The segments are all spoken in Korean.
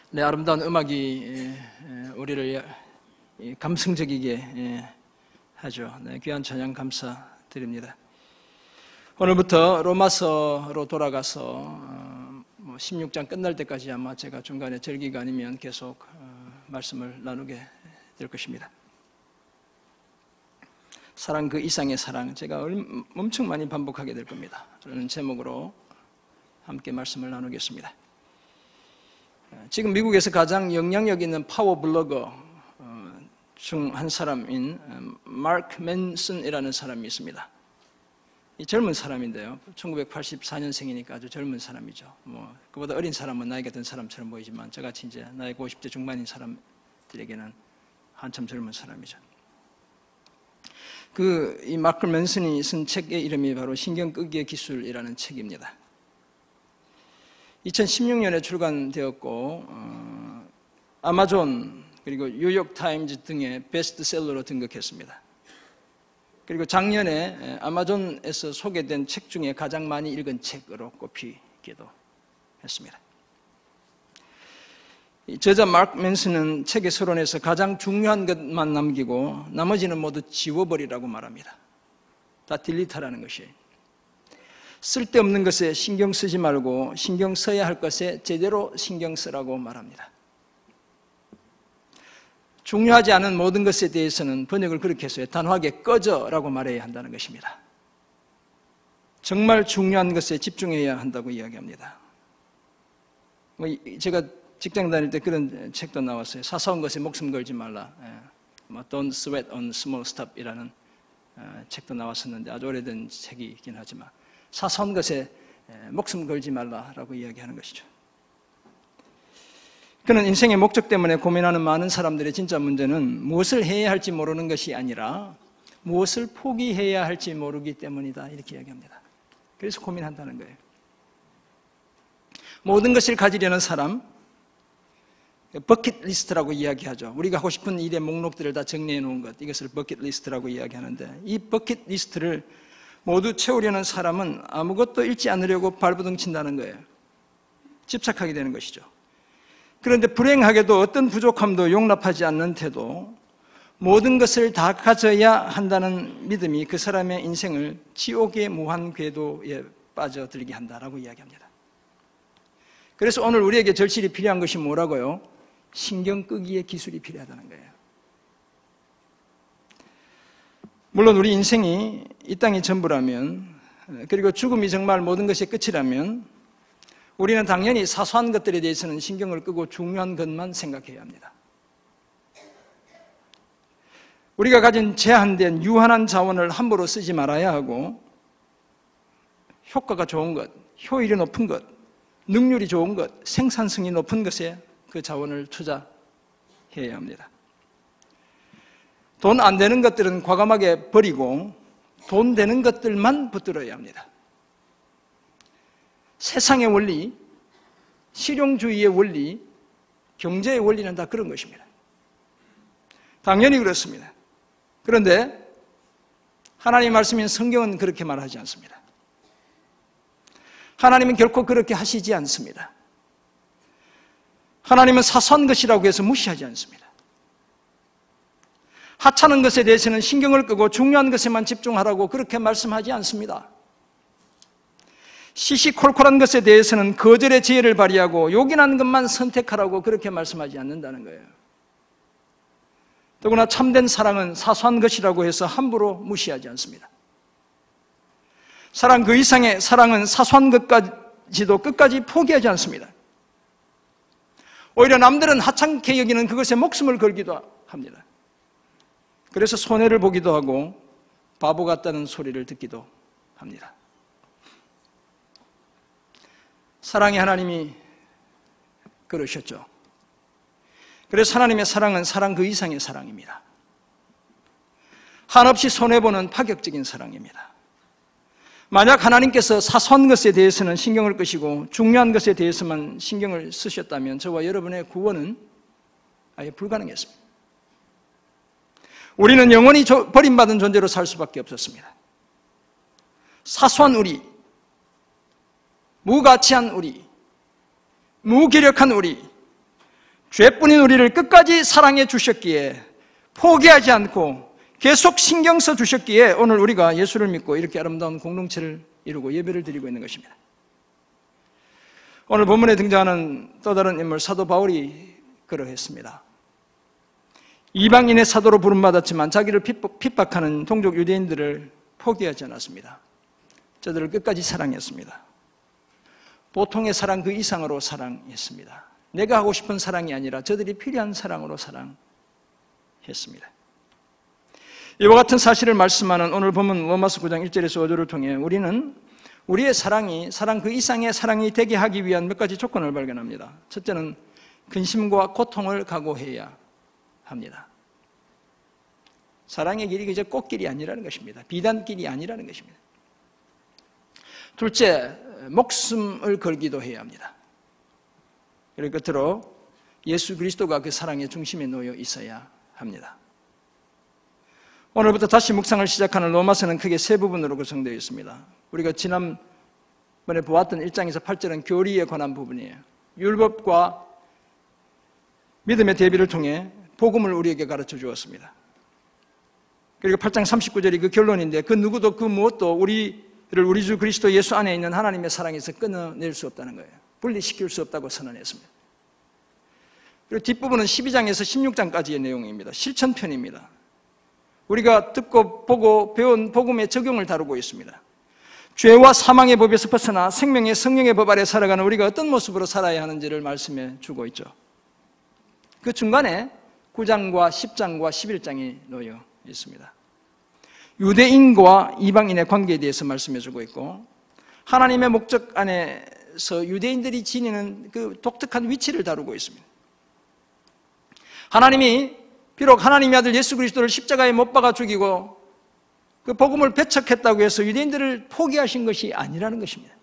네, 아름다운 음악이 우리를 감성적이게 하죠. 네, 귀한 찬양 감사드립니다. 오늘부터 로마서로 돌아가서 16장 끝날 때까지 아마 제가 중간에 절기가 아니면 계속 말씀을 나누게 될 것입니다. 사랑 그 이상의 사랑, 제가 엄청 많이 반복하게 될 겁니다. 라는 제목으로 함께 말씀을 나누겠습니다. 지금 미국에서 가장 영향력 있는 파워 블로거 중 한 사람인 마크 맨슨이라는 사람이 있습니다. 이 젊은 사람인데요. 1984년생이니까 아주 젊은 사람이죠. 그보다 어린 사람은 나이가 든 사람처럼 보이지만 저같이 이제 나이가 50대 중반인 사람들에게는 한참 젊은 사람이죠. 이 마크 맨슨이 쓴 책의 이름이 바로 신경 끄기의 기술이라는 책입니다. 2016년에 출간되었고 아마존 그리고 뉴욕타임즈 등의 베스트셀러로 등극했습니다. 그리고 작년에 아마존에서 소개된 책 중에 가장 많이 읽은 책으로 꼽히기도 했습니다. 저자 마크 맨슨은 책의 서론에서 가장 중요한 것만 남기고 나머지는 모두 지워버리라고 말합니다. 다 딜리트하라는 것이에요. 쓸데없는 것에 신경 쓰지 말고 신경 써야 할 것에 제대로 신경 쓰라고 말합니다. 중요하지 않은 모든 것에 대해서는 번역을 그렇게 했어요. 단호하게 꺼져라고 말해야 한다는 것입니다. 정말 중요한 것에 집중해야 한다고 이야기합니다. 제가 직장 다닐 때 그런 책도 나왔어요. 사소한 것에 목숨 걸지 말라. Don't sweat on small stuff이라는 책도 나왔었는데 아주 오래된 책이긴 하지만 사소한 것에 목숨 걸지 말라라고 이야기하는 것이죠. 그는 인생의 목적 때문에 고민하는 많은 사람들의 진짜 문제는 무엇을 해야 할지 모르는 것이 아니라 무엇을 포기해야 할지 모르기 때문이다 이렇게 이야기합니다. 그래서 고민한다는 거예요. 모든 것을 가지려는 사람, 버킷리스트라고 이야기하죠. 우리가 하고 싶은 일의 목록들을 다 정리해 놓은 것, 이것을 버킷리스트라고 이야기하는데 이 버킷리스트를 모두 채우려는 사람은 아무것도 잃지 않으려고 발버둥 친다는 거예요. 집착하게 되는 것이죠. 그런데 불행하게도 어떤 부족함도 용납하지 않는 태도, 모든 것을 다 가져야 한다는 믿음이 그 사람의 인생을 지옥의 무한 궤도에 빠져들게 한다라고 이야기합니다. 그래서 오늘 우리에게 절실히 필요한 것이 뭐라고요? 신경 끄기의 기술이 필요하다는 거예요. 물론 우리 인생이 이 땅이 전부라면, 그리고 죽음이 정말 모든 것의 끝이라면 우리는 당연히 사소한 것들에 대해서는 신경을 끄고 중요한 것만 생각해야 합니다. 우리가 가진 제한된 유한한 자원을 함부로 쓰지 말아야 하고 효과가 좋은 것, 효율이 높은 것, 능률이 좋은 것, 생산성이 높은 것에 그 자원을 투자해야 합니다. 돈 안 되는 것들은 과감하게 버리고 돈 되는 것들만 붙들어야 합니다. 세상의 원리, 실용주의의 원리, 경제의 원리는 다 그런 것입니다. 당연히 그렇습니다. 그런데 하나님의 말씀인 성경은 그렇게 말하지 않습니다. 하나님은 결코 그렇게 하시지 않습니다. 하나님은 사소한 것이라고 해서 무시하지 않습니다. 하찮은 것에 대해서는 신경을 끄고 중요한 것에만 집중하라고 그렇게 말씀하지 않습니다. 시시콜콜한 것에 대해서는 거절의 지혜를 발휘하고 요긴한 것만 선택하라고 그렇게 말씀하지 않는다는 거예요. 더구나 참된 사랑은 사소한 것이라고 해서 함부로 무시하지 않습니다. 사랑 그 이상의 사랑은 사소한 것까지도 끝까지 포기하지 않습니다. 오히려 남들은 하찮게 여기는 그것에 목숨을 걸기도 합니다. 그래서 손해를 보기도 하고 바보 같다는 소리를 듣기도 합니다. 사랑의 하나님이 그러셨죠. 그래서 하나님의 사랑은 사랑 그 이상의 사랑입니다. 한없이 손해보는 파격적인 사랑입니다. 만약 하나님께서 사소한 것에 대해서는 신경을 끄시고 중요한 것에 대해서만 신경을 쓰셨다면 저와 여러분의 구원은 아예 불가능했습니다. 우리는 영원히 버림받은 존재로 살 수밖에 없었습니다. 사소한 우리, 무가치한 우리, 무기력한 우리, 죄뿐인 우리를 끝까지 사랑해 주셨기에 포기하지 않고 계속 신경 써 주셨기에 오늘 우리가 예수를 믿고 이렇게 아름다운 공동체를 이루고 예배를 드리고 있는 것입니다. 오늘 본문에 등장하는 또 다른 인물 사도 바울이 그러했습니다. 이방인의 사도로 부름받았지만 자기를 핍박하는 동족 유대인들을 포기하지 않았습니다. 저들을 끝까지 사랑했습니다. 보통의 사랑 그 이상으로 사랑했습니다. 내가 하고 싶은 사랑이 아니라 저들이 필요한 사랑으로 사랑했습니다. 이와 같은 사실을 말씀하는 오늘 본문 로마서 9장 1절에서 5절을 통해 우리는 우리의 사랑이 사랑 그 이상의 사랑이 되게 하기 위한 몇 가지 조건을 발견합니다. 첫째는 근심과 고통을 각오해야 합니다. 사랑의 길이 그저 꽃길이 아니라는 것입니다. 비단길이 아니라는 것입니다. 둘째, 목숨을 걸기도 해야 합니다. 그리고 끝으로 예수 그리스도가 그 사랑의 중심에 놓여 있어야 합니다. 오늘부터 다시 묵상을 시작하는 로마서는 크게 세 부분으로 구성되어 있습니다. 우리가 지난번에 보았던 1장에서 8절은 교리에 관한 부분이에요. 율법과 믿음의 대비를 통해 복음을 우리에게 가르쳐 주었습니다. 그리고 8장 39절이 그 결론인데 그 누구도 그 무엇도 우리 주 그리스도 예수 안에 있는 하나님의 사랑에서 끊어낼 수 없다는 거예요. 분리시킬 수 없다고 선언했습니다. 그리고 뒷부분은 12장에서 16장까지의 내용입니다. 실천편입니다. 우리가 듣고 보고 배운 복음의 적용을 다루고 있습니다. 죄와 사망의 법에서 벗어나 생명의 성령의 법 아래 살아가는 우리가 어떤 모습으로 살아야 하는지를 말씀해 주고 있죠. 그 중간에 9장과 10장과 11장이 놓여 있습니다. 유대인과 이방인의 관계에 대해서 말씀해 주고 있고 하나님의 목적 안에서 유대인들이 지니는 그 독특한 위치를 다루고 있습니다. 하나님이 비록 하나님의 아들 예수 그리스도를 십자가에 못 박아 죽이고 그 복음을 배척했다고 해서 유대인들을 포기하신 것이 아니라는 것입니다.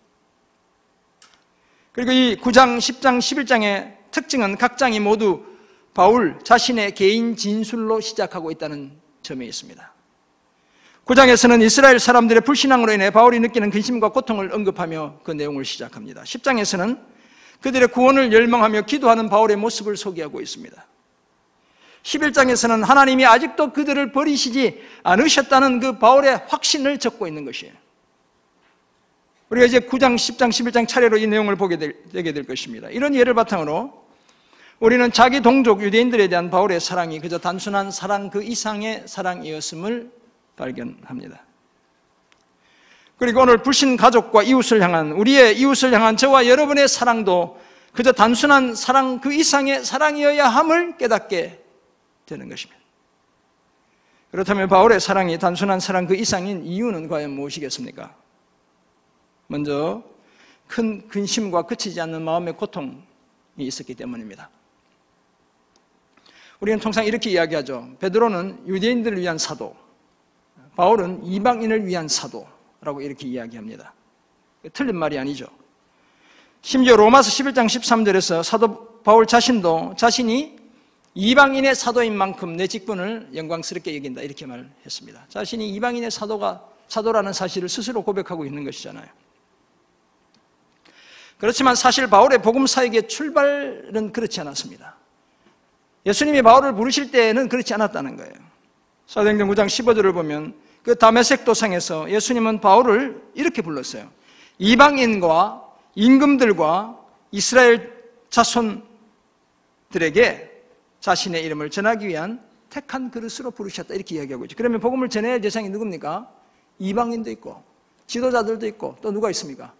그리고 이 9장, 10장, 11장의 특징은 각 장이 모두 바울 자신의 개인 진술로 시작하고 있다는 점에 있습니다. 9장에서는 이스라엘 사람들의 불신앙으로 인해 바울이 느끼는 근심과 고통을 언급하며 그 내용을 시작합니다. 10장에서는 그들의 구원을 열망하며 기도하는 바울의 모습을 소개하고 있습니다. 11장에서는 하나님이 아직도 그들을 버리시지 않으셨다는 그 바울의 확신을 적고 있는 것이에요. 우리가 이제 9장, 10장, 11장 차례로 이 내용을 보게 되게 될 것입니다. 이런 예를 바탕으로 우리는 자기 동족 유대인들에 대한 바울의 사랑이 그저 단순한 사랑 그 이상의 사랑이었음을 발견합니다. 그리고 오늘 불신 가족과 이웃을 향한 우리의 이웃을 향한 저와 여러분의 사랑도 그저 단순한 사랑 그 이상의 사랑이어야 함을 깨닫게 되는 것입니다. 그렇다면 바울의 사랑이 단순한 사랑 그 이상인 이유는 과연 무엇이겠습니까? 먼저 큰 근심과 그치지 않는 마음의 고통이 있었기 때문입니다. 우리는 통상 이렇게 이야기하죠. 베드로는 유대인들을 위한 사도, 바울은 이방인을 위한 사도라고 이렇게 이야기합니다. 틀린 말이 아니죠. 심지어 로마서 11장 13절에서 사도 바울 자신도 자신이 이방인의 사도인 만큼 내 직분을 영광스럽게 여긴다 이렇게 말했습니다. 자신이 이방인의 사도라는 사실을 스스로 고백하고 있는 것이잖아요. 그렇지만 사실 바울의 복음 사역의 출발은 그렇지 않았습니다. 예수님이 바울을 부르실 때는 그렇지 않았다는 거예요. 사도행전 9장 15절을 보면 그 다메섹 도상에서 예수님은 바울을 이렇게 불렀어요. 이방인과 임금들과 이스라엘 자손들에게 자신의 이름을 전하기 위한 택한 그릇으로 부르셨다 이렇게 이야기하고 있죠. 그러면 복음을 전해야 할 대상이 누굽니까? 이방인도 있고 지도자들도 있고 또 누가 있습니까?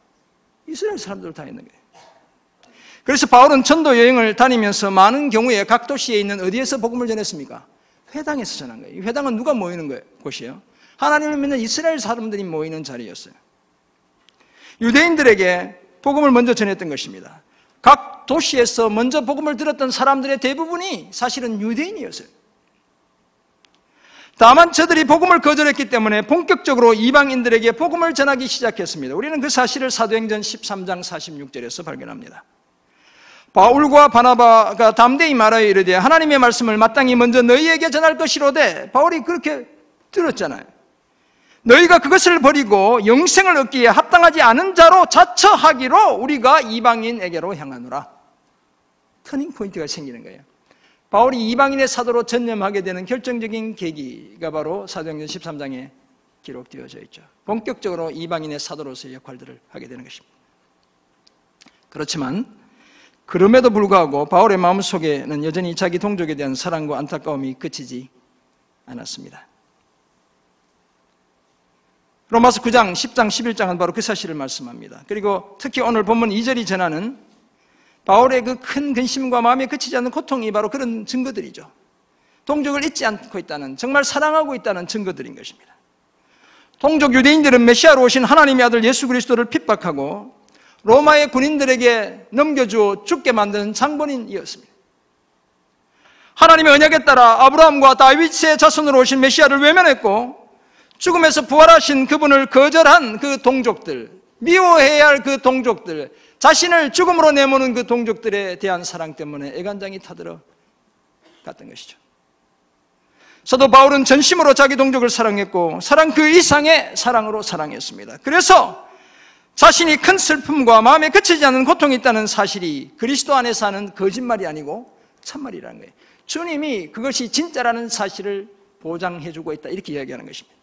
이스라엘 사람들 다 있는 거예요. 그래서 바울은 전도 여행을 다니면서 많은 경우에 각 도시에 있는 어디에서 복음을 전했습니까? 회당에서 전한 거예요. 이 회당은 누가 모이는 곳이에요? 하나님을 믿는 이스라엘 사람들이 모이는 자리였어요. 유대인들에게 복음을 먼저 전했던 것입니다. 각 도시에서 먼저 복음을 들었던 사람들의 대부분이 사실은 유대인이었어요. 다만 저들이 복음을 거절했기 때문에 본격적으로 이방인들에게 복음을 전하기 시작했습니다. 우리는 그 사실을 사도행전 13장 46절에서 발견합니다. 바울과 바나바가 담대히 말하여 이르되 하나님의 말씀을 마땅히 먼저 너희에게 전할 것이로되 바울이 그렇게 들었잖아요. 너희가 그것을 버리고 영생을 얻기에 합당하지 않은 자로 자처하기로 우리가 이방인에게로 향하노라. 터닝 포인트가 생기는 거예요. 바울이 이방인의 사도로 전념하게 되는 결정적인 계기가 바로 사도행전 13장에 기록되어져 있죠. 본격적으로 이방인의 사도로서의 역할들을 하게 되는 것입니다. 그렇지만 그럼에도 불구하고 바울의 마음속에는 여전히 자기 동족에 대한 사랑과 안타까움이 그치지 않았습니다. 로마서 9장, 10장, 11장은 바로 그 사실을 말씀합니다. 그리고 특히 오늘 본문 2절이 전하는 바울의 그 큰 근심과 마음에 그치지 않는 고통이 바로 그런 증거들이죠. 동족을 잊지 않고 있다는, 정말 사랑하고 있다는 증거들인 것입니다. 동족 유대인들은 메시아로 오신 하나님의 아들 예수 그리스도를 핍박하고 로마의 군인들에게 넘겨주어 죽게 만드는 장본인이었습니다. 하나님의 언약에 따라 아브라함과 다윗의 자손으로 오신 메시아를 외면했고 죽음에서 부활하신 그분을 거절한 그 동족들, 미워해야 할 그 동족들, 자신을 죽음으로 내모는 그 동족들에 대한 사랑 때문에 애간장이 타들어 갔던 것이죠. 사도 바울은 전심으로 자기 동족을 사랑했고 사랑 그 이상의 사랑으로 사랑했습니다. 그래서 자신이 큰 슬픔과 마음에 그치지 않는 고통이 있다는 사실이 그리스도 안에서 하는 거짓말이 아니고 참말이라는 거예요. 주님이 그것이 진짜라는 사실을 보장해주고 있다, 이렇게 이야기하는 것입니다.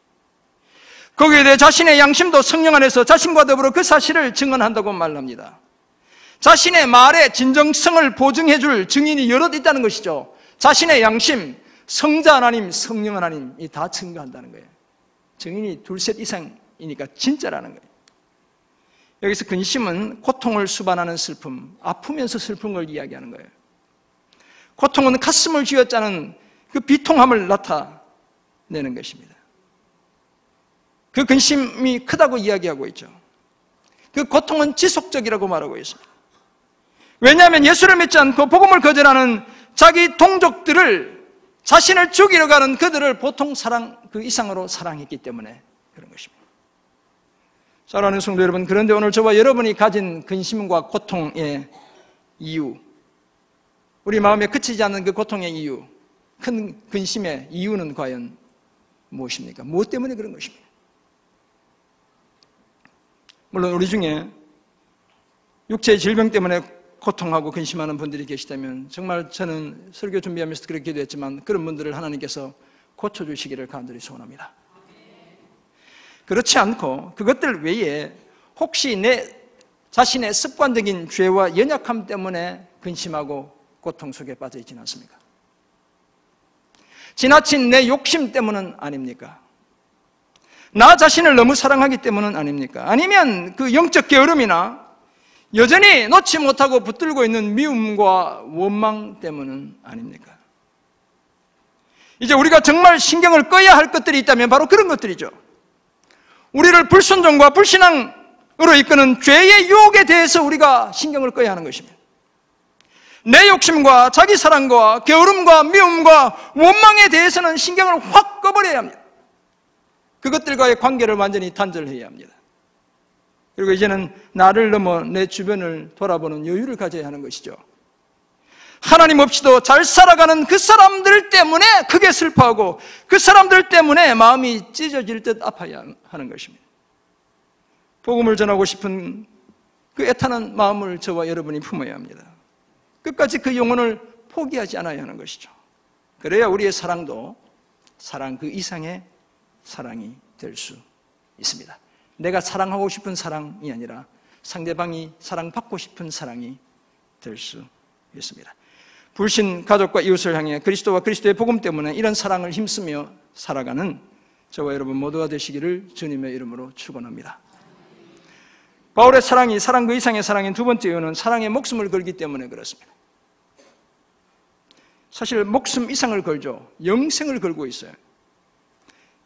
거기에 대해 자신의 양심도 성령 안에서 자신과 더불어 그 사실을 증언한다고 말합니다. 자신의 말의 진정성을 보증해줄 증인이 여럿 있다는 것이죠. 자신의 양심, 성자 하나님, 성령 하나님이 다 증거한다는 거예요. 증인이 둘셋 이상이니까 진짜라는 거예요. 여기서 근심은 고통을 수반하는 슬픔, 아프면서 슬픈 걸 이야기하는 거예요. 고통은 가슴을 쥐어짜는 그 비통함을 나타내는 것입니다. 그 근심이 크다고 이야기하고 있죠. 그 고통은 지속적이라고 말하고 있습니다. 왜냐하면 예수를 믿지 않고 복음을 거절하는 자기 동족들을, 자신을 죽이려 가는 그들을 보통 사랑 그 이상으로 사랑했기 때문에 그런 것입니다. 사랑하는 성도 여러분, 그런데 오늘 저와 여러분이 가진 근심과 고통의 이유, 우리 마음에 그치지 않는 그 고통의 이유, 큰 근심의 이유는 과연 무엇입니까? 무엇 때문에 그런 것입니까? 물론 우리 중에 육체의 질병 때문에 고통하고 근심하는 분들이 계시다면 정말 저는 설교 준비하면서 그렇게 기도했지만 그런 분들을 하나님께서 고쳐주시기를 간절히 소원합니다. 그렇지 않고 그것들 외에 혹시 내 자신의 습관적인 죄와 연약함 때문에 근심하고 고통 속에 빠져 있지는 않습니까? 지나친 내 욕심 때문은 아닙니까? 나 자신을 너무 사랑하기 때문은 아닙니까? 아니면 그 영적 게으름이나 여전히 놓지 못하고 붙들고 있는 미움과 원망 때문은 아닙니까? 이제 우리가 정말 신경을 꺼야 할 것들이 있다면 바로 그런 것들이죠. 우리를 불순종과 불신앙으로 이끄는 죄의 유혹에 대해서 우리가 신경을 꺼야 하는 것입니다. 내 욕심과 자기 사랑과 게으름과 미움과 원망에 대해서는 신경을 확 꺼버려야 합니다. 그것들과의 관계를 완전히 단절해야 합니다. 그리고 이제는 나를 넘어 내 주변을 돌아보는 여유를 가져야 하는 것이죠. 하나님 없이도 잘 살아가는 그 사람들 때문에 크게 슬퍼하고 그 사람들 때문에 마음이 찢어질 듯 아파야 하는 것입니다. 복음을 전하고 싶은 그 애타는 마음을 저와 여러분이 품어야 합니다. 끝까지 그 영혼을 포기하지 않아야 하는 것이죠. 그래야 우리의 사랑도 사랑 그 이상의 사랑이 될 수 있습니다. 내가 사랑하고 싶은 사랑이 아니라 상대방이 사랑받고 싶은 사랑이 될 수 있습니다. 불신 가족과 이웃을 향해 그리스도와 그리스도의 복음 때문에 이런 사랑을 힘쓰며 살아가는 저와 여러분 모두가 되시기를 주님의 이름으로 축원합니다. 바울의 사랑이 사랑 그 이상의 사랑인 두 번째 이유는 사랑에 목숨을 걸기 때문에 그렇습니다. 사실 목숨 이상을 걸죠. 영생을 걸고 있어요.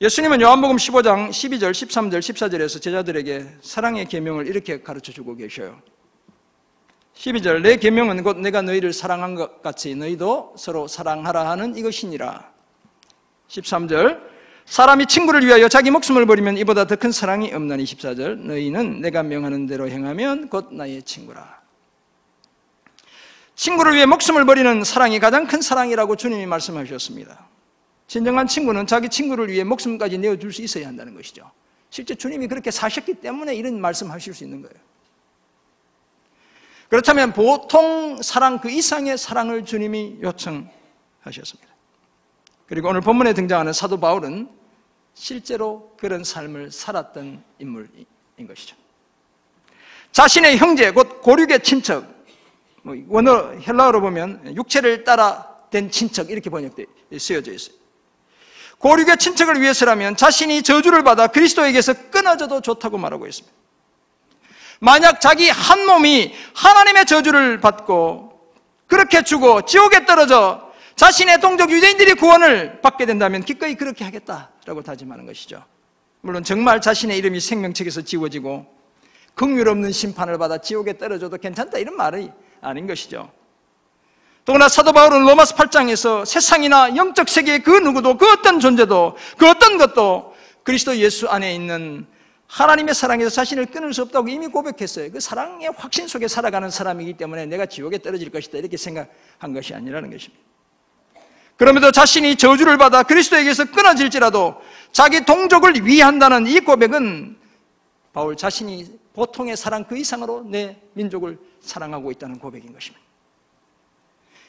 예수님은 요한복음 15장 12절, 13절, 14절에서 제자들에게 사랑의 계명을 이렇게 가르쳐주고 계셔요. 12절, 내 계명은 곧 내가 너희를 사랑한 것 같이 너희도 서로 사랑하라 하는 이것이니라. 13절, 사람이 친구를 위하여 자기 목숨을 버리면 이보다 더 큰 사랑이 없나니. 14절, 너희는 내가 명하는 대로 행하면 곧 나의 친구라. 친구를 위해 목숨을 버리는 사랑이 가장 큰 사랑이라고 주님이 말씀하셨습니다. 진정한 친구는 자기 친구를 위해 목숨까지 내어줄 수 있어야 한다는 것이죠. 실제 주님이 그렇게 사셨기 때문에 이런 말씀하실 수 있는 거예요. 그렇다면 보통 사랑 그 이상의 사랑을 주님이 요청하셨습니다. 그리고 오늘 본문에 등장하는 사도 바울은 실제로 그런 삶을 살았던 인물인 것이죠. 자신의 형제, 곧 고륙의 친척, 원어 헬라어로 보면 육체를 따라 된 친척 이렇게 번역되어 쓰여져 있어요. 고륙의 친척을 위해서라면 자신이 저주를 받아 그리스도에게서 끊어져도 좋다고 말하고 있습니다. 만약 자기 한 몸이 하나님의 저주를 받고 그렇게 죽어 지옥에 떨어져 자신의 동족 유대인들이 구원을 받게 된다면 기꺼이 그렇게 하겠다라고 다짐하는 것이죠. 물론 정말 자신의 이름이 생명책에서 지워지고 긍휼 없는 심판을 받아 지옥에 떨어져도 괜찮다 이런 말이 아닌 것이죠. 더구나 사도 바울은 로마서 8장에서 세상이나 영적 세계의 그 누구도 그 어떤 존재도 그 어떤 것도 그리스도 예수 안에 있는 하나님의 사랑에서 자신을 끊을 수 없다고 이미 고백했어요. 그 사랑의 확신 속에 살아가는 사람이기 때문에 내가 지옥에 떨어질 것이다 이렇게 생각한 것이 아니라는 것입니다. 그럼에도 자신이 저주를 받아 그리스도에게서 끊어질지라도 자기 동족을 위한다는 이 고백은 바울 자신이 보통의 사랑 그 이상으로 내 민족을 사랑하고 있다는 고백인 것입니다.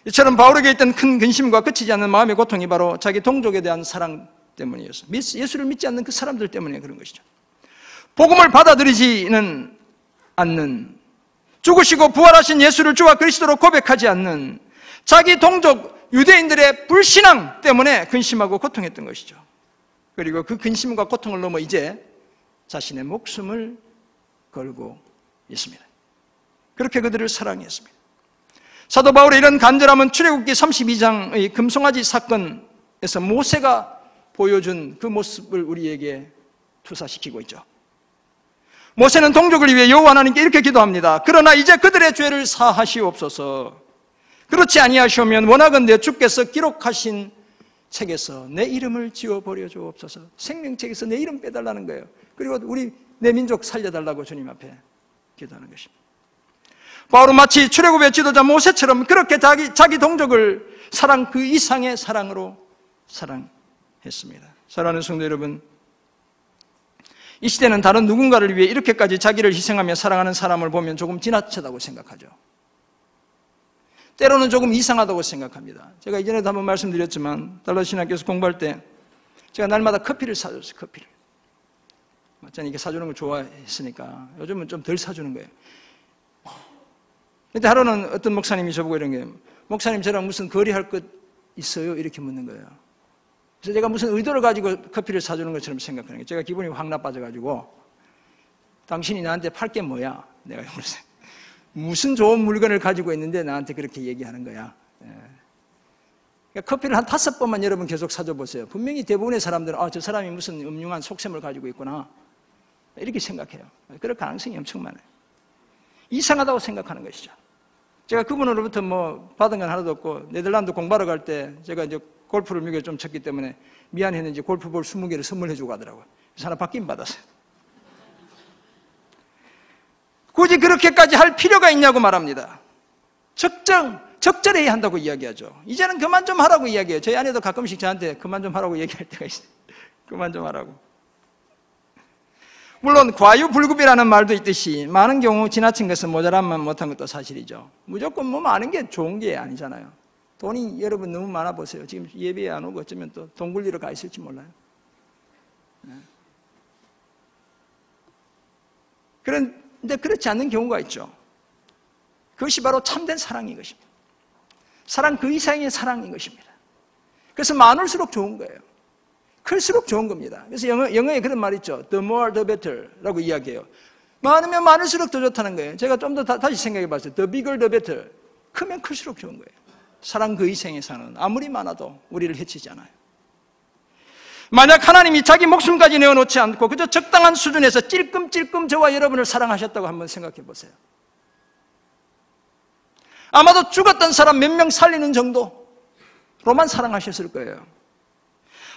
이처럼 바울에게 있던 큰 근심과 그치지 않는 마음의 고통이 바로 자기 동족에 대한 사랑 때문이었어요. 예수를 믿지 않는 그 사람들 때문에 그런 것이죠. 복음을 받아들이지는 않는, 죽으시고 부활하신 예수를 주와 그리스도로 고백하지 않는 자기 동족 유대인들의 불신앙 때문에 근심하고 고통했던 것이죠. 그리고 그 근심과 고통을 넘어 이제 자신의 목숨을 걸고 있습니다. 그렇게 그들을 사랑했습니다. 사도 바울의 이런 간절함은 출애굽기 32장의 금송아지 사건에서 모세가 보여준 그 모습을 우리에게 투사시키고 있죠. 모세는 동족을 위해 여호와 하나님께 이렇게 기도합니다. 그러나 이제 그들의 죄를 사하시옵소서. 그렇지 아니하시오면 원하건대 주께서 기록하신 책에서 내 이름을 지워버려 주옵소서. 생명책에서 내 이름 빼달라는 거예요. 그리고 내 민족 살려달라고 주님 앞에 기도하는 것입니다. 바울은 마치 출애굽의 지도자 모세처럼 그렇게 자기 동족을 사랑 그 이상의 사랑으로 사랑했습니다. 사랑하는 성도 여러분, 이 시대는 다른 누군가를 위해 이렇게까지 자기를 희생하며 사랑하는 사람을 보면 조금 지나치다고 생각하죠. 때로는 조금 이상하다고 생각합니다. 제가 이전에도 한번 말씀드렸지만 달라스 신학교에서 공부할 때 제가 날마다 커피를 사줬어요. 커피를. 저는 이렇게 사주는 걸 좋아했으니까 요즘은 좀 덜 사주는 거예요. 근데 하루는 어떤 목사님이 저보고 이런 거예요. 목사님 저랑 무슨 거래할 것 있어요? 이렇게 묻는 거예요. 그래서 제가 무슨 의도를 가지고 커피를 사주는 것처럼 생각하는 거예요. 제가 기분이 확 나빠져가지고 당신이 나한테 팔 게 뭐야? 내가 그랬어요. 무슨 좋은 물건을 가지고 있는데 나한테 그렇게 얘기하는 거야. 그러니까 커피를 한 5번만 여러분 계속 사줘 보세요. 분명히 대부분의 사람들은 저 사람이 무슨 음흉한 속셈을 가지고 있구나 이렇게 생각해요. 그럴 가능성이 엄청 많아요. 이상하다고 생각하는 것이죠. 제가 그분으로부터 받은 건 하나도 없고 네덜란드 공부하러 갈 때 제가 이제 골프를 몇 개 좀 쳤기 때문에 미안했는지 골프볼 20개를 선물해 주고 가더라고요. 그래서 하나 받긴 받았어요. 굳이 그렇게까지 할 필요가 있냐고 말합니다. 적절해야 한다고 이야기하죠. 이제는 그만 좀 하라고 이야기해요. 저희 아내도 가끔씩 저한테 그만 좀 하라고 얘기할 때가 있어요. 그만 좀 하라고. 물론 과유불급이라는 말도 있듯이 많은 경우 지나친 것은 모자란만 못한 것도 사실이죠. 무조건 많은 게 좋은 게 아니잖아요. 돈이 여러분 너무 많아 보세요. 지금 예배에 안 오고 어쩌면 또 돈 굴리러 가 있을지 몰라요. 그런데 그렇지 않는 경우가 있죠. 그것이 바로 참된 사랑인 것입니다. 사랑 그 이상의 사랑인 것입니다. 그래서 많을수록 좋은 거예요. 클수록 좋은 겁니다. 그래서 영어에 그런 말 있죠. The more the better 라고 이야기해요. 많으면 많을수록 더 좋다는 거예요. 제가 좀 더 다시 생각해 봤어요. The bigger the better. 크면 클수록 좋은 거예요. 사랑 그 이상의 사랑은 아무리 많아도 우리를 해치지 않아요. 만약 하나님이 자기 목숨까지 내어놓지 않고 그저 적당한 수준에서 찔끔찔끔 저와 여러분을 사랑하셨다고 한번 생각해 보세요. 아마도 죽었던 사람 몇 명 살리는 정도로만 사랑하셨을 거예요.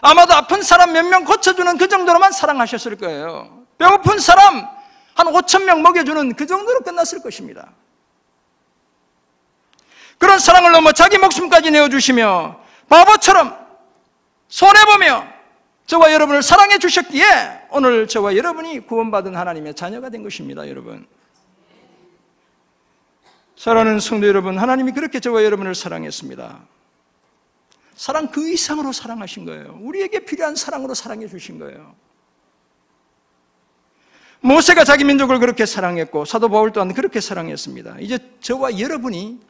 아마도 아픈 사람 몇 명 고쳐주는 그 정도로만 사랑하셨을 거예요. 배고픈 사람 한 5,000명 먹여주는 그 정도로 끝났을 것입니다. 그런 사랑을 넘어 자기 목숨까지 내어주시며 바보처럼 손해보며 저와 여러분을 사랑해 주셨기에 오늘 저와 여러분이 구원받은 하나님의 자녀가 된 것입니다. 여러분, 사랑하는 성도 여러분, 하나님이 그렇게 저와 여러분을 사랑했습니다. 사랑 그 이상으로 사랑하신 거예요. 우리에게 필요한 사랑으로 사랑해 주신 거예요. 모세가 자기 민족을 그렇게 사랑했고 사도 바울 또한 그렇게 사랑했습니다. 이제 저와 여러분이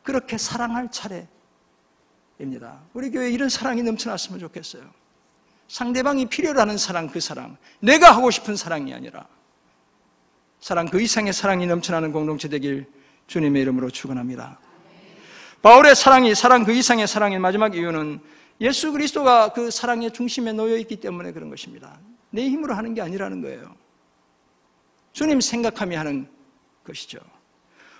그렇게 사랑할 차례입니다. 우리 교회에 이런 사랑이 넘쳐났으면 좋겠어요. 상대방이 필요로 하는 사랑, 그 사랑, 내가 하고 싶은 사랑이 아니라 사랑 그 이상의 사랑이 넘쳐나는 공동체 되길 주님의 이름으로 축원합니다. 바울의 사랑이 사랑 그 이상의 사랑의 마지막 이유는 예수 그리스도가 그 사랑의 중심에 놓여 있기 때문에 그런 것입니다. 내 힘으로 하는 게 아니라는 거예요. 주님 생각하며 하는 것이죠.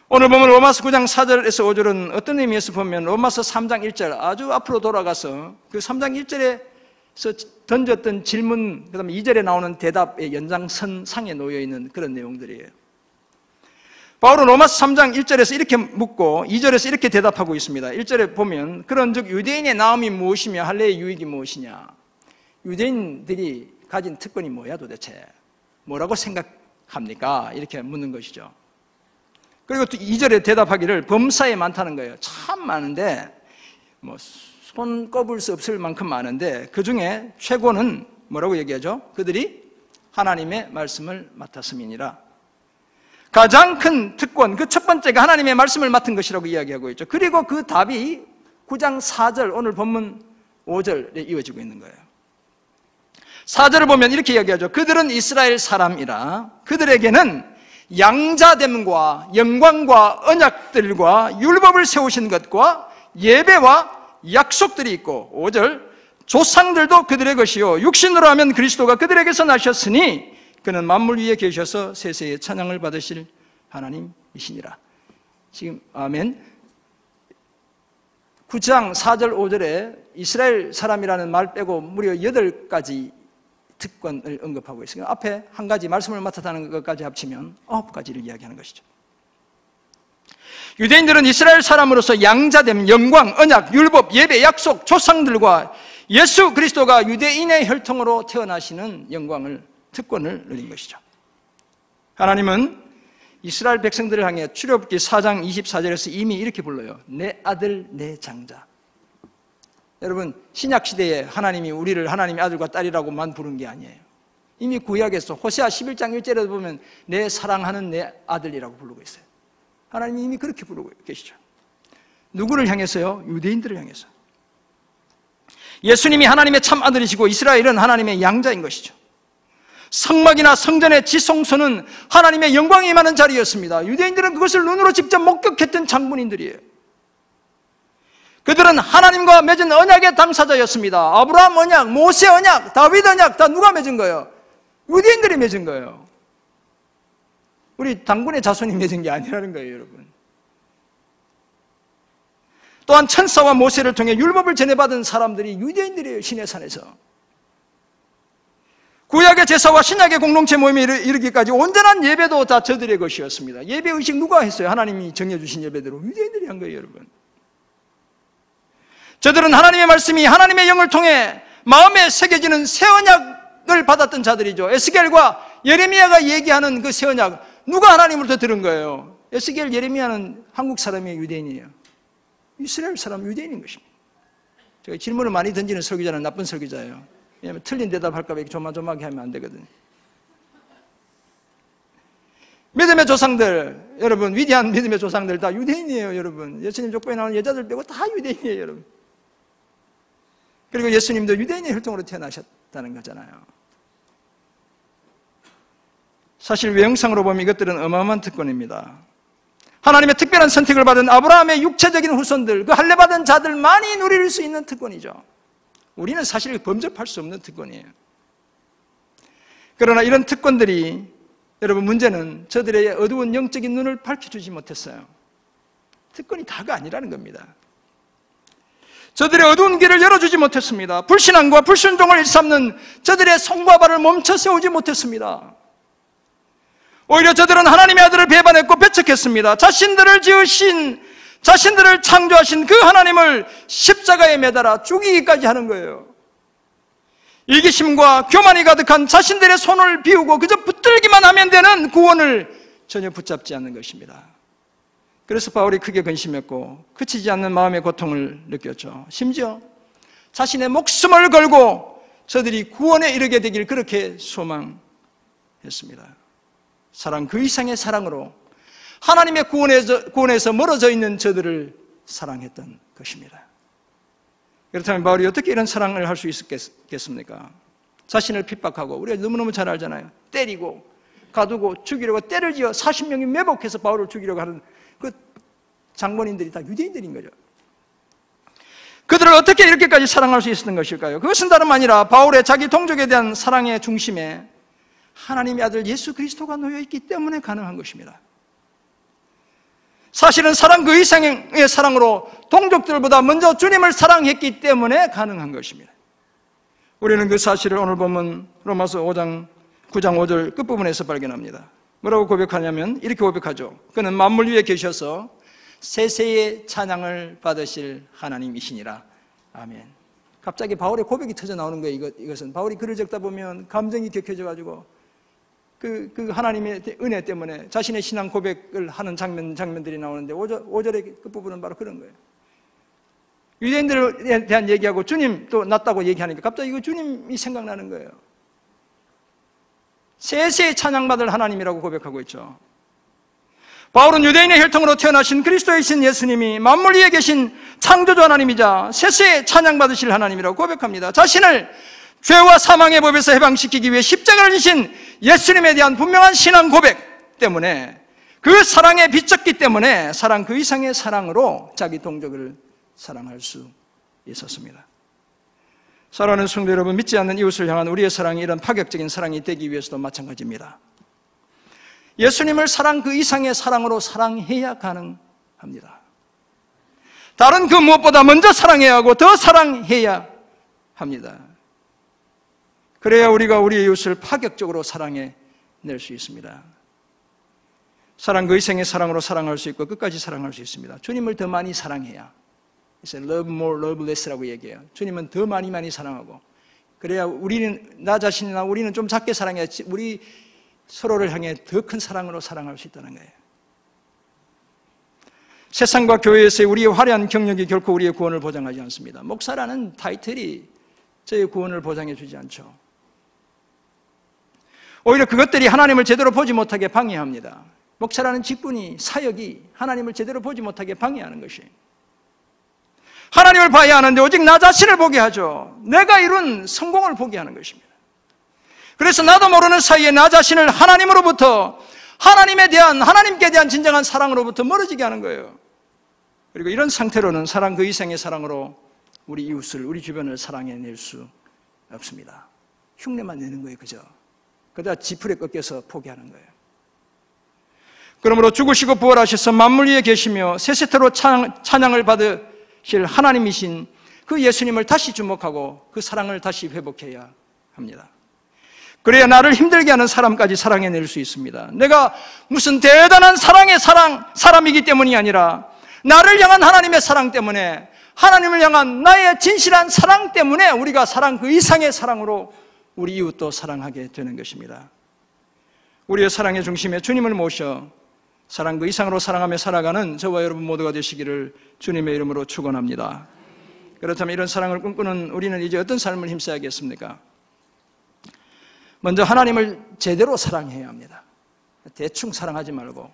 오늘 보면 로마서 9장 4절에서 5절은 어떤 의미에서 보면 로마서 3장 1절 아주 앞으로 돌아가서 그 3장 1절에서 던졌던 질문, 그 다음에 2절에 나오는 대답의 연장선상에 놓여있는 그런 내용들이에요. 바울은 로마서 3장 1절에서 이렇게 묻고 2절에서 이렇게 대답하고 있습니다. 1절에 보면 그런즉 유대인의 나음이 무엇이며 할례의 유익이 무엇이냐. 유대인들이 가진 특권이 뭐야 도대체? 뭐라고 생각합니까? 이렇게 묻는 것이죠. 그리고 또 2절에 대답하기를 범사에 많다는 거예요. 참 많은데 손 꼽을 수 없을 만큼 많은데 그 중에 최고는 뭐라고 얘기하죠? 그들이 하나님의 말씀을 맡았음이니라. 가장 큰 특권, 그 첫 번째가 하나님의 말씀을 맡은 것이라고 이야기하고 있죠. 그리고 그 답이 9장 4절, 오늘 본문 5절에 이어지고 있는 거예요. 4절을 보면 이렇게 이야기하죠. 그들은 이스라엘 사람이라 그들에게는 양자됨과 영광과 언약들과 율법을 세우신 것과 예배와 약속들이 있고 5절 조상들도 그들의 것이요 육신으로 하면 그리스도가 그들에게서 나셨으니 그는 만물 위에 계셔서 세세의 찬양을 받으실 하나님이시니라. 지금 아멘. 9장 4절 5절에 이스라엘 사람이라는 말 빼고 무려 8가지 특권을 언급하고 있어요. 앞에 한 가지 말씀을 맡았다는 것까지 합치면 9가지를 이야기하는 것이죠. 유대인들은 이스라엘 사람으로서 양자됨, 영광, 언약, 율법, 예배, 약속, 조상들과 예수 그리스도가 유대인의 혈통으로 태어나시는 영광을, 특권을 누린 것이죠. 하나님은 이스라엘 백성들을 향해 출애굽기 4장 24절에서 이미 이렇게 불러요. 내 아들, 내 장자. 여러분, 신약시대에 하나님이 우리를 하나님의 아들과 딸이라고만 부른 게 아니에요. 이미 구약에서 호세아 11장 1절에도 보면 내 사랑하는 내 아들이라고 부르고 있어요. 하나님이 이미 그렇게 부르고 계시죠. 누구를 향해서요? 유대인들을 향해서. 예수님이 하나님의 참 아들이시고 이스라엘은 하나님의 양자인 것이죠. 성막이나 성전의 지성소는 하나님의 영광이 임하는 자리였습니다. 유대인들은 그것을 눈으로 직접 목격했던 장본인들이에요. 그들은 하나님과 맺은 언약의 당사자였습니다. 아브라함 언약, 모세 언약, 다윗 언약 다 누가 맺은 거예요? 유대인들이 맺은 거예요. 우리 당군의 자손이 맺은 게 아니라는 거예요, 여러분. 또한 천사와 모세를 통해 율법을 전해받은 사람들이 유대인들이에요, 시내산에서. 구약의 제사와 신약의 공동체 모임에 이르기까지 온전한 예배도 다 저들의 것이었습니다. 예배의식 누가 했어요? 하나님이 정해주신 예배대로 유대인들이 한 거예요, 여러분. 저들은 하나님의 말씀이 하나님의 영을 통해 마음에 새겨지는 새 언약을 받았던 자들이죠. 에스겔과 예레미야가 얘기하는 그 새 언약, 누가 하나님으로부터 들은 거예요? 에스겔, 예레미야는 한국 사람이에요, 유대인이에요? 이스라엘 사람, 유대인인 것입니다. 제가 질문을 많이 던지는 설교자는 나쁜 설교자예요. 왜냐하면 틀린 대답할까 봐 이렇게 조마조마하게 하면 안 되거든요. 믿음의 조상들, 여러분, 위대한 믿음의 조상들 다 유대인이에요, 여러분. 예수님 족보에 나오는 여자들 빼고 다 유대인이에요, 여러분. 그리고 예수님도 유대인의 혈통으로 태어나셨다는 거잖아요. 사실 외형상으로 보면 이것들은 어마어마한 특권입니다. 하나님의 특별한 선택을 받은 아브라함의 육체적인 후손들, 그 할례받은 자들만이 누릴 수 있는 특권이죠. 우리는 사실 범접할 수 없는 특권이에요. 그러나 이런 특권들이, 여러분, 문제는 저들의 어두운 영적인 눈을 밝혀주지 못했어요. 특권이 다가 아니라는 겁니다. 저들의 어두운 길을 열어주지 못했습니다. 불신앙과 불순종을 일삼는 저들의 손과 발을 멈춰 세우지 못했습니다. 오히려 저들은 하나님의 아들을 배반했고 배척했습니다. 자신들을 지으신, 자신들을 창조하신 그 하나님을 십자가에 매달아 죽이기까지 하는 거예요. 이기심과 교만이 가득한 자신들의 손을 비우고 그저 붙들기만 하면 되는 구원을 전혀 붙잡지 않는 것입니다. 그래서 바울이 크게 근심했고 그치지 않는 마음의 고통을 느꼈죠. 심지어 자신의 목숨을 걸고 저들이 구원에 이르게 되길 그렇게 소망했습니다. 사랑 그 이상의 사랑으로 하나님의 구원에서 멀어져 있는 저들을 사랑했던 것입니다. 그렇다면 바울이 어떻게 이런 사랑을 할 수 있었겠습니까? 자신을 핍박하고, 우리가 너무너무 잘 알잖아요. 때리고 가두고 죽이려고 때를 지어 40명이 매복해서 바울을 죽이려고 하는 그 장본인들이 다 유대인들인 거죠. 그들을 어떻게 이렇게까지 사랑할 수 있었던 것일까요? 그것은 다름 아니라 바울의 자기 동족에 대한 사랑의 중심에 하나님의 아들 예수 그리스도가 놓여있기 때문에 가능한 것입니다. 사실은 사랑 그 이상의 사랑으로 동족들보다 먼저 주님을 사랑했기 때문에 가능한 것입니다. 우리는 그 사실을 오늘 보면 로마서 9장 5절 끝부분에서 발견합니다. 뭐라고 고백하냐면 이렇게 고백하죠. 그는 만물 위에 계셔서 세세의 찬양을 받으실 하나님이시니라. 아멘. 갑자기 바울의 고백이 터져 나오는 거예요. 이것은 바울이 글을 적다 보면 감정이 격해져가지고 그 하나님의 은혜 때문에 자신의 신앙 고백을 하는 장면들이 나오는데 5절의 끝부분은 바로 그런 거예요. 유대인들에 대한 얘기하고 주님 또 낫다고 얘기하니까 갑자기 이거 주님이 생각나는 거예요. 세세의 찬양받을 하나님이라고 고백하고 있죠. 바울은 유대인의 혈통으로 태어나신 그리스도이신 예수님이 만물 위에 계신 창조주 하나님이자 세세의 찬양받으실 하나님이라고 고백합니다. 자신을 죄와 사망의 법에서 해방시키기 위해 십자가를 지신 예수님에 대한 분명한 신앙 고백 때문에, 그 사랑에 비쳤기 때문에 사랑 그 이상의 사랑으로 자기 동족을 사랑할 수 있었습니다. 사랑하는 성도 여러분, 믿지 않는 이웃을 향한 우리의 사랑이 이런 파격적인 사랑이 되기 위해서도 마찬가지입니다. 예수님을 사랑 그 이상의 사랑으로 사랑해야 가능합니다. 다른 그 무엇보다 먼저 사랑해야 하고 더 사랑해야 합니다. 그래야 우리가 우리의 이웃을 파격적으로 사랑해낼 수 있습니다. 사랑 그 이상의 사랑으로 사랑할 수 있고 끝까지 사랑할 수 있습니다. 주님을 더 많이 사랑해야, 그래서 love more, love less라고 얘기해요. 주님은 더 많이 사랑하고, 그래야 우리는, 나 자신이나 우리는 좀 작게 사랑해야 우리 서로를 향해 더 큰 사랑으로 사랑할 수 있다는 거예요. 세상과 교회에서의 우리의 화려한 경력이 결코 우리의 구원을 보장하지 않습니다. 목사라는 타이틀이 저의 구원을 보장해 주지 않죠. 오히려 그것들이 하나님을 제대로 보지 못하게 방해합니다. 목사라는 직분이, 사역이 하나님을 제대로 보지 못하게 방해하는 것이에요. 하나님을 봐야 하는데 오직 나 자신을 보게 하죠. 내가 이룬 성공을 보게 하는 것입니다. 그래서 나도 모르는 사이에 나 자신을 하나님으로부터, 하나님께 대한 진정한 사랑으로부터 멀어지게 하는 거예요. 그리고 이런 상태로는 사랑 그 이상의 사랑으로 우리 이웃을, 우리 주변을 사랑해낼 수 없습니다. 흉내만 내는 거예요. 그죠? 그러다 지풀에 꺾여서 포기하는 거예요. 그러므로 죽으시고 부활하셔서 만물 위에 계시며 세세토로 찬양을 받으실 하나님이신 그 예수님을 다시 주목하고 그 사랑을 다시 회복해야 합니다. 그래야 나를 힘들게 하는 사람까지 사랑해낼 수 있습니다. 내가 무슨 대단한 사람이기 때문이 아니라 나를 향한 하나님의 사랑 때문에, 하나님을 향한 나의 진실한 사랑 때문에 우리가 사랑 그 이상의 사랑으로 우리 이웃도 사랑하게 되는 것입니다. 우리의 사랑의 중심에 주님을 모셔 사랑 그 이상으로 사랑하며 살아가는 저와 여러분 모두가 되시기를 주님의 이름으로 축원합니다. 그렇다면 이런 사랑을 꿈꾸는 우리는 이제 어떤 삶을 힘써야겠습니까? 먼저 하나님을 제대로 사랑해야 합니다. 대충 사랑하지 말고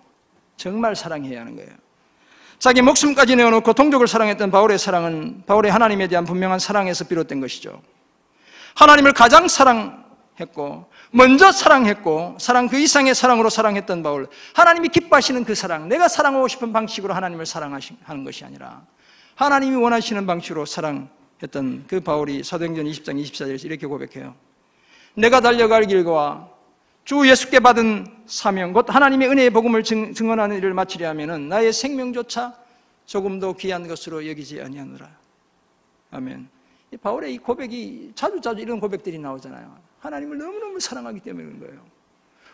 정말 사랑해야 하는 거예요. 자기 목숨까지 내어놓고 동족을 사랑했던 바울의 사랑은 바울의 하나님에 대한 분명한 사랑에서 비롯된 것이죠. 하나님을 가장 사랑했고 먼저 사랑했고 사랑 그 이상의 사랑으로 사랑했던 바울, 하나님이 기뻐하시는 그 사랑, 내가 사랑하고 싶은 방식으로 하나님을 사랑하는 것이 아니라 하나님이 원하시는 방식으로 사랑했던 그 바울이 사도행전 20장 24절에서 이렇게 고백해요. 내가 달려갈 길과 주 예수께 받은 사명, 곧 하나님의 은혜의 복음을 증언하는 일을 마치려 하면은 나의 생명조차 조금도 귀한 것으로 여기지 아니하노라. 아멘. 바울의 이 고백이 자주 이런 고백들이 나오잖아요. 하나님을 너무너무 사랑하기 때문에 그런 거예요.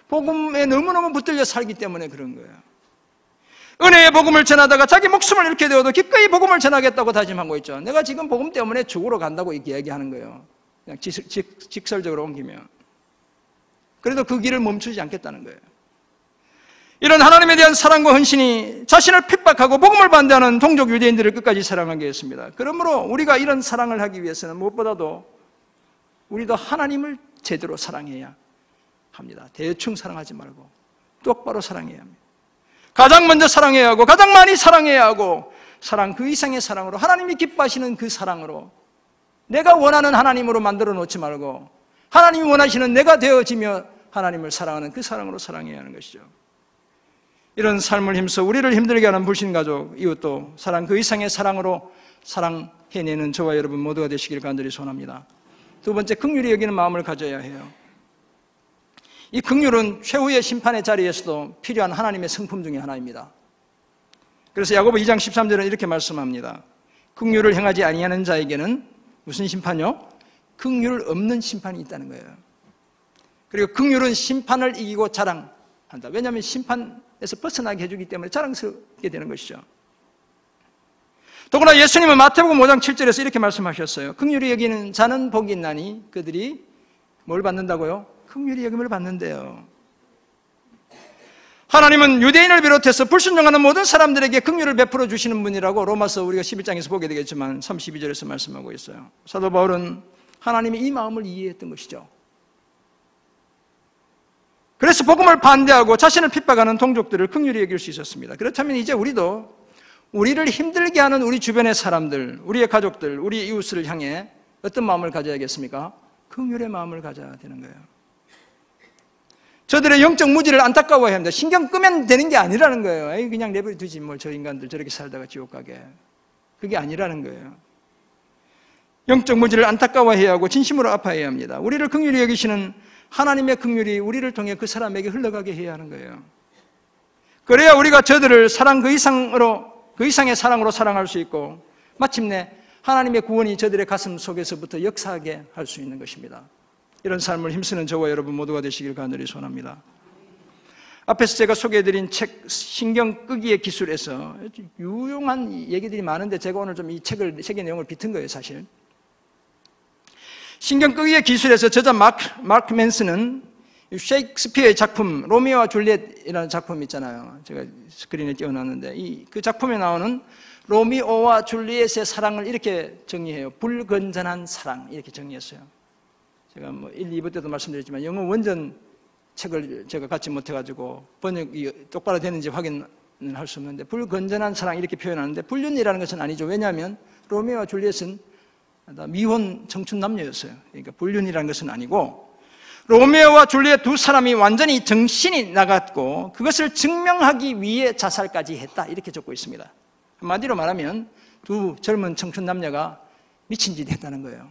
복음에 너무너무 붙들려 살기 때문에 그런 거예요. 은혜의 복음을 전하다가 자기 목숨을 잃게 되어도 기꺼이 복음을 전하겠다고 다짐하고 있죠. 내가 지금 복음 때문에 죽으러 간다고 이렇게 얘기하는 거예요. 그냥 직설적으로 옮기면. 그래도 그 길을 멈추지 않겠다는 거예요. 이런 하나님에 대한 사랑과 헌신이 자신을 핍박하고 복음을 반대하는 동족 유대인들을 끝까지 사랑하게 했습니다. 그러므로 우리가 이런 사랑을 하기 위해서는 무엇보다도 우리도 하나님을 제대로 사랑해야 합니다. 대충 사랑하지 말고 똑바로 사랑해야 합니다. 가장 먼저 사랑해야 하고 가장 많이 사랑해야 하고 사랑 그 이상의 사랑으로 하나님이 기뻐하시는 그 사랑으로 내가 원하는 하나님으로 만들어 놓지 말고 하나님이 원하시는 내가 되어지며 하나님을 사랑하는 그 사랑으로 사랑해야 하는 것이죠. 이런 삶을 힘써 우리를 힘들게 하는 불신가족, 이웃도 사랑 그 이상의 사랑으로 사랑해내는 저와 여러분 모두가 되시길 간절히 소원합니다. 두 번째, 긍휼히 여기는 마음을 가져야 해요. 이 긍휼은 최후의 심판의 자리에서도 필요한 하나님의 성품 중에 하나입니다. 그래서 야고보 2장 13절은 이렇게 말씀합니다. 긍휼을 행하지 아니하는 자에게는 무슨 심판이요? 긍휼 없는 심판이 있다는 거예요. 그리고 긍휼은 심판을 이기고 자랑한다. 왜냐하면 심판에서 벗어나게 해주기 때문에 자랑스럽게 되는 것이죠. 더구나 예수님은 마태복음 5장 7절에서 이렇게 말씀하셨어요. 긍휼히 여기는 자는 복이 있나니 그들이 뭘 받는다고요? 긍휼히 여김을 받는데요. 하나님은 유대인을 비롯해서 불순종하는 모든 사람들에게 긍휼을 베풀어 주시는 분이라고 로마서 우리가 11장에서 보게 되겠지만 32절에서 말씀하고 있어요. 사도 바울은 하나님의 이 마음을 이해했던 것이죠. 그래서 복음을 반대하고 자신을 핍박하는 동족들을 긍휼히 여길 수 있었습니다. 그렇다면 이제 우리도 우리를 힘들게 하는 우리 주변의 사람들, 우리의 가족들, 우리 이웃을 향해 어떤 마음을 가져야겠습니까? 긍휼의 마음을 가져야 되는 거예요. 저들의 영적 무지를 안타까워해야 합니다. 신경 끄면 되는 게 아니라는 거예요. 에이, 그냥 내버려 두지 뭘 저 인간들 저렇게 살다가 지옥 가게. 그게 아니라는 거예요. 영적 무지를 안타까워해야 하고 진심으로 아파해야 합니다. 우리를 긍휼히 여기시는 하나님의 긍휼이 우리를 통해 그 사람에게 흘러가게 해야 하는 거예요. 그래야 우리가 저들을 사랑 그 이상의 사랑으로 사랑할 수 있고 마침내 하나님의 구원이 저들의 가슴 속에서부터 역사하게 할 수 있는 것입니다. 이런 삶을 힘쓰는 저와 여러분 모두가 되시길 간절히 소원합니다. 앞에서 제가 소개해드린 책 신경 끄기의 기술에서 유용한 얘기들이 많은데 제가 오늘 좀 이 책의 내용을 비튼 거예요, 사실. 신경 끄기의 기술에서 저자 마크 맨스는 셰익스피어의 작품 로미오와 줄리엣이라는 작품 있잖아요. 제가 스크린에 띄워놨는데 그 작품에 나오는 로미오와 줄리엣의 사랑을 이렇게 정의해요. 불건전한 사랑 이렇게 정의했어요. 제가 1, 2부 때도 말씀드렸지만 영어 원전 책을 제가 갖지 못해가지고 번역이 똑바로 되는지 확인을 할 수 없는데 불건전한 사랑 이렇게 표현하는데 불륜이라는 것은 아니죠. 왜냐하면 로미오와 줄리엣은 미혼 청춘 남녀였어요. 그러니까 불륜이라는 것은 아니고 로미오와 줄리엣 두 사람이 완전히 정신이 나갔고 그것을 증명하기 위해 자살까지 했다 이렇게 적고 있습니다. 한마디로 말하면 두 젊은 청춘 남녀가 미친 짓을 했다는 거예요.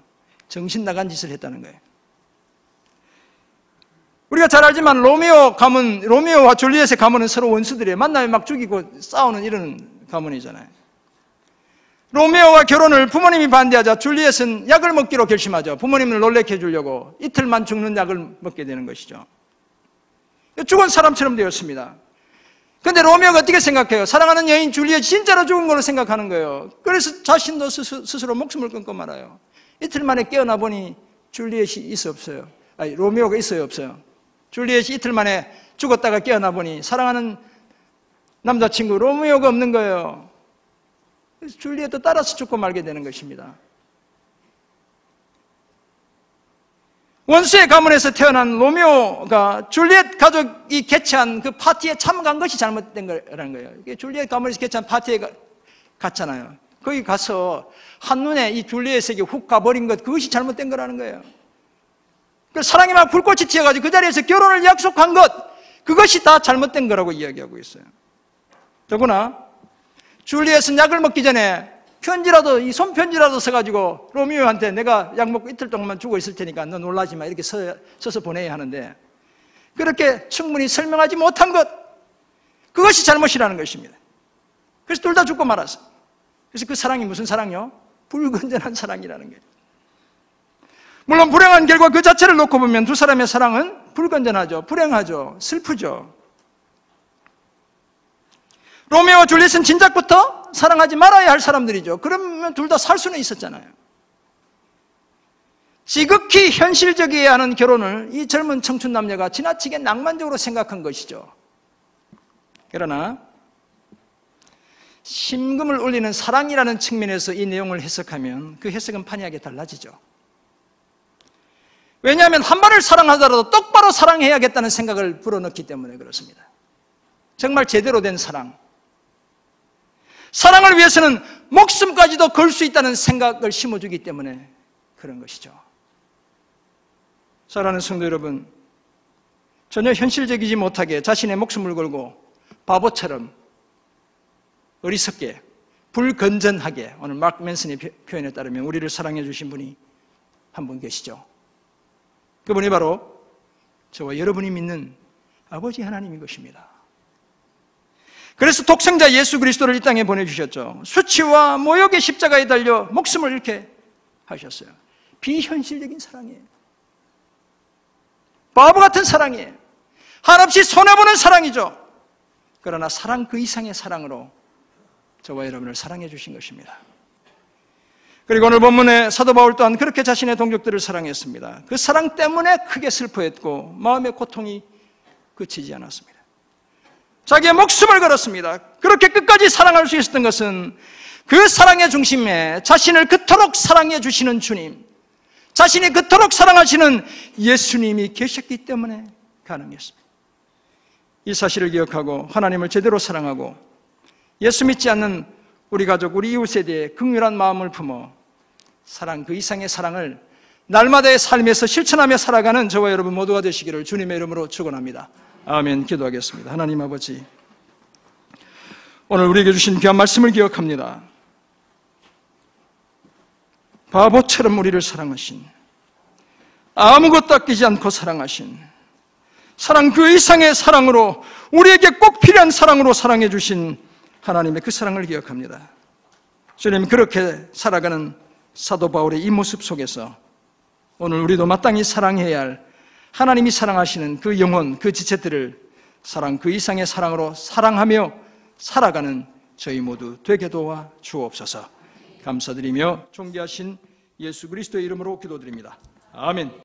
정신 나간 짓을 했다는 거예요. 우리가 잘 알지만 로미오와 줄리엣의 가문은 서로 원수들이에요. 만나면 막 죽이고 싸우는 이런 가문이잖아요. 로미오와 결혼을 부모님이 반대하자 줄리엣은 약을 먹기로 결심하죠. 부모님을 놀래켜 주려고 이틀만 죽는 약을 먹게 되는 것이죠. 죽은 사람처럼 되었습니다. 그런데 로미오가 어떻게 생각해요? 사랑하는 여인 줄리엣이 진짜로 죽은 걸로 생각하는 거예요. 그래서 자신도 스스로 목숨을 끊고 말아요. 이틀 만에 깨어나 보니 줄리엣이 있어 없어요. 아니, 로미오가 있어요 없어요? 줄리엣이 이틀 만에 죽었다가 깨어나 보니 사랑하는 남자친구 로미오가 없는 거예요. 그래서 줄리엣도 따라서 죽고 말게 되는 것입니다. 원수의 가문에서 태어난 로미오가 줄리엣 가족이 개최한 그 파티에 참가한 것이 잘못된 거라는 거예요. 줄리엣 가문에서 개최한 파티에 갔잖아요. 거기 가서 한눈에 이 줄리엣에게 훅 가버린 것, 그것이 잘못된 거라는 거예요. 사랑이 막 불꽃이 튀어가지고 그 자리에서 결혼을 약속한 것, 그것이 다 잘못된 거라고 이야기하고 있어요. 더구나 줄리엣은 약을 먹기 전에 이 손편지라도 써가지고 로미오한테 내가 약 먹고 이틀 동안만 죽어 있을 테니까 너 놀라지 마 이렇게 써서 보내야 하는데 그렇게 충분히 설명하지 못한 것, 그것이 잘못이라는 것입니다. 그래서 둘 다 죽고 말았어요. 그래서 그 사랑이 무슨 사랑이요? 불건전한 사랑이라는 거예요. 물론 불행한 결과 그 자체를 놓고 보면 두 사람의 사랑은 불건전하죠. 불행하죠. 슬프죠. 로미오와 줄리엣은 진작부터 사랑하지 말아야 할 사람들이죠. 그러면 둘 다 살 수는 있었잖아요. 지극히 현실적이어야 하는 결혼을 이 젊은 청춘 남녀가 지나치게 낭만적으로 생각한 것이죠. 그러나 심금을 울리는 사랑이라는 측면에서 이 내용을 해석하면 그 해석은 판이하게 달라지죠. 왜냐하면 한 번을 사랑하더라도 똑바로 사랑해야겠다는 생각을 불어넣기 때문에 그렇습니다. 정말 제대로 된 사랑. 사랑을 위해서는 목숨까지도 걸 수 있다는 생각을 심어주기 때문에 그런 것이죠. 사랑하는 성도 여러분, 전혀 현실적이지 못하게 자신의 목숨을 걸고 바보처럼 어리석게 불건전하게, 오늘 마크 맨슨의 표현에 따르면 우리를 사랑해 주신 분이 한 분 계시죠. 그분이 바로 저와 여러분이 믿는 아버지 하나님인 것입니다. 그래서 독생자 예수 그리스도를 이 땅에 보내주셨죠. 수치와 모욕의 십자가에 달려 목숨을 잃게 하셨어요. 비현실적인 사랑이에요. 바보 같은 사랑이에요. 한없이 손해보는 사랑이죠. 그러나 사랑 그 이상의 사랑으로 저와 여러분을 사랑해 주신 것입니다. 그리고 오늘 본문에 사도 바울 또한 그렇게 자신의 동족들을 사랑했습니다. 그 사랑 때문에 크게 슬퍼했고 마음의 고통이 그치지 않았습니다. 자기의 목숨을 걸었습니다. 그렇게 끝까지 사랑할 수 있었던 것은 그 사랑의 중심에 자신을 그토록 사랑해 주시는 주님, 자신이 그토록 사랑하시는 예수님이 계셨기 때문에 가능했습니다. 이 사실을 기억하고 하나님을 제대로 사랑하고 예수 믿지 않는 우리 가족, 우리 이웃에 대해 긍휼한 마음을 품어 사랑 그 이상의 사랑을 날마다의 삶에서 실천하며 살아가는 저와 여러분 모두가 되시기를 주님의 이름으로 축원합니다. 아멘. 기도하겠습니다. 하나님 아버지, 오늘 우리에게 주신 귀한 말씀을 기억합니다. 바보처럼 우리를 사랑하신, 아무것도 아끼지 않고 사랑하신, 사랑 그 이상의 사랑으로 우리에게 꼭 필요한 사랑으로 사랑해 주신 하나님의 그 사랑을 기억합니다. 주님, 그렇게 살아가는 사도 바울의 이 모습 속에서 오늘 우리도 마땅히 사랑해야 할 하나님이 사랑하시는 그 영혼, 그 지체들을 사랑 그 이상의 사랑으로 사랑하며 살아가는 저희 모두 되게 도와 주옵소서. 감사드리며 존귀하신 예수 그리스도의 이름으로 기도드립니다. 아멘.